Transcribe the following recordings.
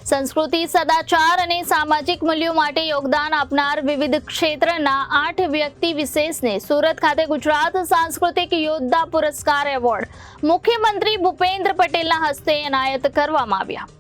સંસ્કૃતિ, સદાચાર અને સામાજિક મૂલ્યો માટે યોગદાન આપનાર વિવિધ ક્ષેત્રના 8 વ્યક્તિ વિશેષને સુરત ખાતે ગુજરાત સાંસ્કૃતિક યોદ્ધા પુરસ્કાર એવોર્ડ મુખ્યમંત્રી ભૂપેન્દ્ર પટેલના હસ્તે એનાયત કરવામાં આવ્યા।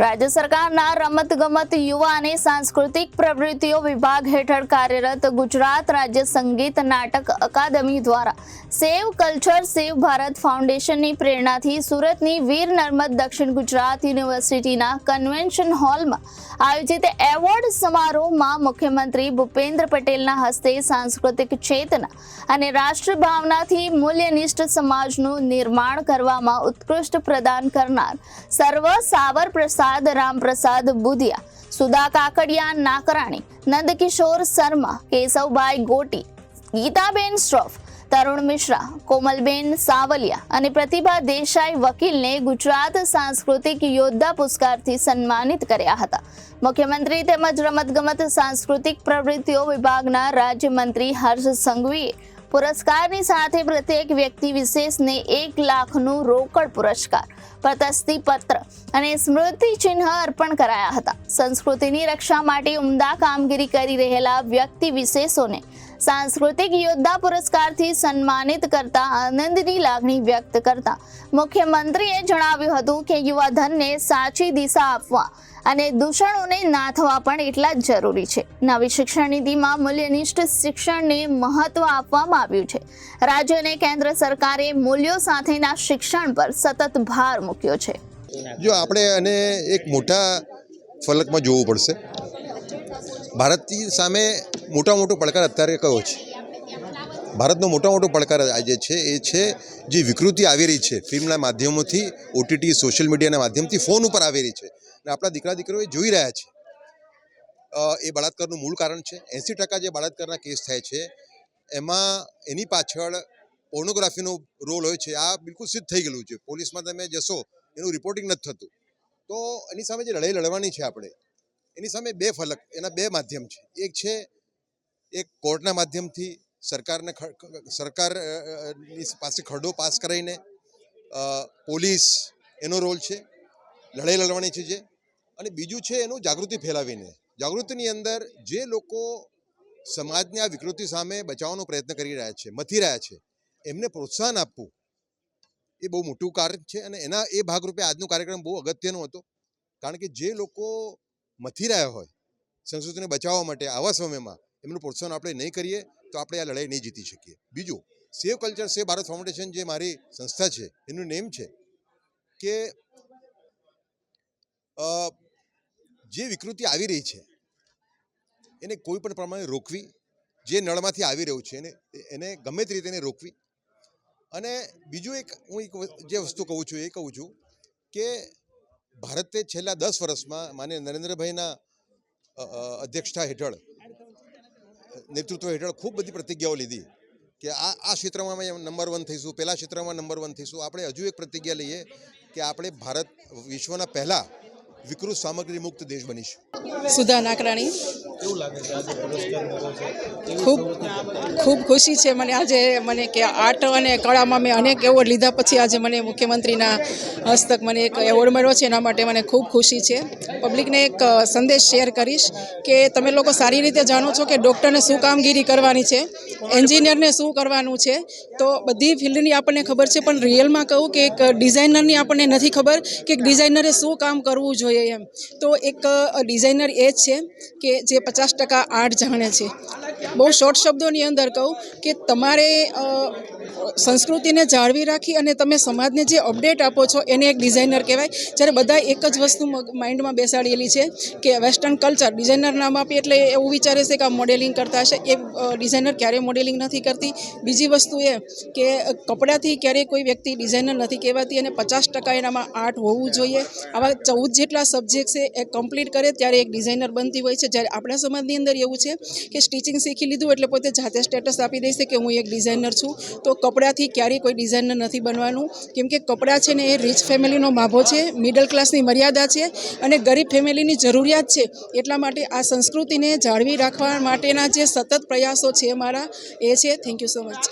રાજ્ય સરકારના રમતગમત, યુવા અને સાંસ્કૃતિક પ્રવૃત્તિઓ વિભાગ હેઠળ કાર્યરત ગુજરાત રાજ્ય સંગીત નાટક અકાદમી દ્વારા સેવ કલ્ચર સેવ ભારત ફાઉન્ડેશનની પ્રેરણાથી સુરતની વીર નર્મદ દક્ષિણ ગુજરાત યુનિવર્સિટીના કન્વેન્શન હોલમાં આયોજિત એવોર્ડ સમારોહમાં મુખ્યમંત્રી ભૂપેન્દ્ર પટેલના હસ્તે સાંસ્કૃતિક ચેતના અને રાષ્ટ્ર ભાવનાથી મૂલ્યનિષ્ઠ સમાજનું નિર્માણ કરવામાં ઉત્કૃષ્ટ પ્રદાન કરનાર સર્વ સાવર પ્રસાદ, રામપ્રસાદ બુધિયા, સુધા કાકડિયા નાકરાણી, નંદકિશોર શર્મા, કેશવભાઈ ગોટી, ગીતાબેન શ્રોફ, તરુણ મિશ્રા, કોમલબેન સાવલિયા અને પ્રતિભા દેસાઈ વકીલને ગુજરાત સાંસ્કૃતિક યોદ્ધા પુરસ્કારથી સન્માનિત કર્યા હતા। મુખ્યમંત્રી તેમજ રમતગમત સાંસ્કૃતિક પ્રવૃત્તિઓ વિભાગના રાજ્યમંત્રી હર્ષ સંઘવીએ પુરસ્કારની સાથે પ્રત્યેક વ્યક્તિ વિશેષને 1 લાખનું રોકડ પુરસ્કાર, પ્રશસ્તિ પત્ર અને સ્મૃતિ ચિહ્ન અર્પણ કરાયા હતા। સંસ્કૃતિની રક્ષા માટે ઉમદા કામગીરી કરી રહેલા વ્યક્તિ વિશેષોને સાંસ્કૃતિક યોદ્ધા પુરસ્કારથી સન્માનિત કરતા આનંદની લાગણી વ્યક્ત કરતા મુખ્યમંત્રીએ જણાવ્યું હતું કે યુવાધનને સાચી દિશા આપવા અને દૂષણોને નાથવા પણ એટલા જ જરૂરી છે। નવી શિક્ષણ નીતિમાં મૂલ્યનિષ્ઠ શિક્ષણને મહત્વ આપવામાં આવ્યું છે। રાજ્ય અને કેન્દ્ર સરકારે મૂલ્યો સાથેના શિક્ષણ પર સતત ભાર મૂક્યો છે। જો આપણે આને એક મોટા ફલકમાં જોવું પડશે, ભારતની સામે મોટો પડકાર અત્યારે કયો છે? ભારતનો મોટો પડકાર આજે છે એ છે જે વિકૃતિ આવી રહી છે ફિલ્મના માધ્યમોથી, ઓટીટી, સોશિયલ મીડિયાના માધ્યમથી, ફોન ઉપર આવી રહી છે અને આપણા દીકરા દીકરીઓ જોઈ રહ્યા છે। એ બળાત્કારનું મૂળ કારણ છે। 80% જે બળાત્કારના કેસ થાય છે એમાં એની પાછળ પોર્નોગ્રાફીનો રોલ હોય છે। આ બિલકુલ સિદ્ધ થઈ ગયેલું છે। પોલીસમાં તમે જશો એનું રિપોર્ટિંગ નથી થતું। તો એની સામે જે લડાઈ લડવાની છે આપણે, એની સામે 2 ફલક, એના 2 માધ્યમ છે। એક છે એક કોર્ટના માધ્યમથી સરકારની પાસે ખરડો પાસ કરાવીને પોલીસ એનો રોલ છે, લડાઈ લડવાની છે જે, અને બીજું છે એનું જાગૃતિ ફેલાવીને, જાગૃતિની અંદર જે લોકો સમાજની આ વિકૃતિ સામે બચાવવાનો પ્રયત્ન કરી રહ્યા છે, મથી રહ્યા છે, એમને પ્રોત્સાહન આપવું એ બહુ મોટું કાર્ય છે। અને એના એ ભાગરૂપે આજનો કાર્યક્રમ બહુ અગત્યનો હતો, કારણ કે જે લોકો મથી રહ્યા હોય સંસ્કૃતિને બચાવવા માટે આવા સમયમાં એમનું પ્રોત્સાહન આપણે નહીં કરીએ તો આપણે આ લડાઈ નહીં જીતી શકીએ। બીજું, સેવ કલ્ચર સેવ ભારત ફાઉન્ડેશન જે મારી સંસ્થા છે એનું નેમ છે કે જે વિકૃતિ આવી રહી છે એને કોઈ પણ પ્રમાણે રોકવી, જે નળમાંથી આવી રહ્યું છે એને ગમે તે રીતે એને રોકવી। અને બીજું હું જે વસ્તુ કહું છું કે ભારતે છેલ્લા 10 વર્ષમાં માનનીય નરેન્દ્રભાઈના અધ્યક્ષતા હેઠળ, નેતૃત્વ હેઠળ ખૂબ બધી પ્રતિજ્ઞાઓ લીધી કે આ ક્ષેત્રમાં અમે નંબર 1 થઈશું, પેલા ક્ષેત્રમાં નંબર 1 થઈશું। આપણે હજુ એક પ્રતિજ્ઞા લઈએ કે આપણે ભારત વિશ્વના પહેલા વિકૃત સામગ્રી મુક્ત દેશ બનીશું। સુધા નાકરાણી, કેવું લાગે છે આજે પુરસ્કાર મળ્યો છે? ખૂબ ખુશી છે મને કે આર્ટ અને કળામાં મેં અનેક એવોર્ડ લીધા પછી આજે મને મુખ્યમંત્રીના હસ્તક મને એક એવોર્ડ મળ્યો છે। એના માટે મને ખૂબ ખુશી છે। પબ્લિકને એક સંદેશ શેર કરીશ કે તમે લોકો સારી રીતે જાણો છો કે ડૉક્ટરને શું કામગીરી કરવાની છે, એન્જિનિયરને શું કરવાનું છે, તો બધી ફિલ્ડની આપણને ખબર છે, પણ રિયલમાં કહું કે એક ડિઝાઇનરની આપણને નથી ખબર કે ડિઝાઇનરે શું કામ કરવું જોઈએ એમ। તો એક ડિઝાઇનર એ જ છે કે જે 50% આર્ટ જાણે છે। બહુ શોર્ટ શબ્દોની અંદર કહું કે તમારે સંસ્કૃતિને જાળવી રાખી અને તમે સમાજને જે અપડેટ આપો છો એને એક ડિઝાઇનર કહેવાય। જ્યારે બધા એક જ વસ્તુ માઇન્ડમાં બેસાડેલી છે કે વેસ્ટર્ન કલ્ચર, ડિઝાઇનર નામ આપીએ એટલે એવું વિચારે છે કે આ મોડેલિંગ કરતા હશે, એ ડિઝાઇનર ક્યારેય મોડેલિંગ નથી કરતી। બીજી વસ્તુ એ કે કપડાથી ક્યારેય કોઈ વ્યક્તિ ડિઝાઇનર નથી કહેવાતી અને 50% એનામાં આર્ટ હોવું જોઈએ। આવા 14 જેટલા સબ્જેક્ટ છે એ કમ્પ્લીટ કરે ત્યારે એક ડિઝાઇનર બનતી હોય છે। જ્યારે આપણા સમાજની અંદર એવું છે કે સ્ટિચિંગ શીખી લીધું એટલે પોતે જાતે સ્ટેટસ આપી દેશે કે હું એક ડિઝાઇનર છું। તો કપડાથી ક્યારેય કોઈ ડિઝાઇનર નથી બનવાનું, કેમ કે કપડાં છે ને એ રીચ ફેમિલીનો માભો છે, મિડલ ક્લાસની મર્યાદા છે અને ગરીબ ફેમિલીની જરૂરિયાત છે। એટલા માટે આ સંસ્કૃતિને જાળવી રાખવા માટેના જે સતત પ્રયાસો છે મારા એ છે। Thank you so much.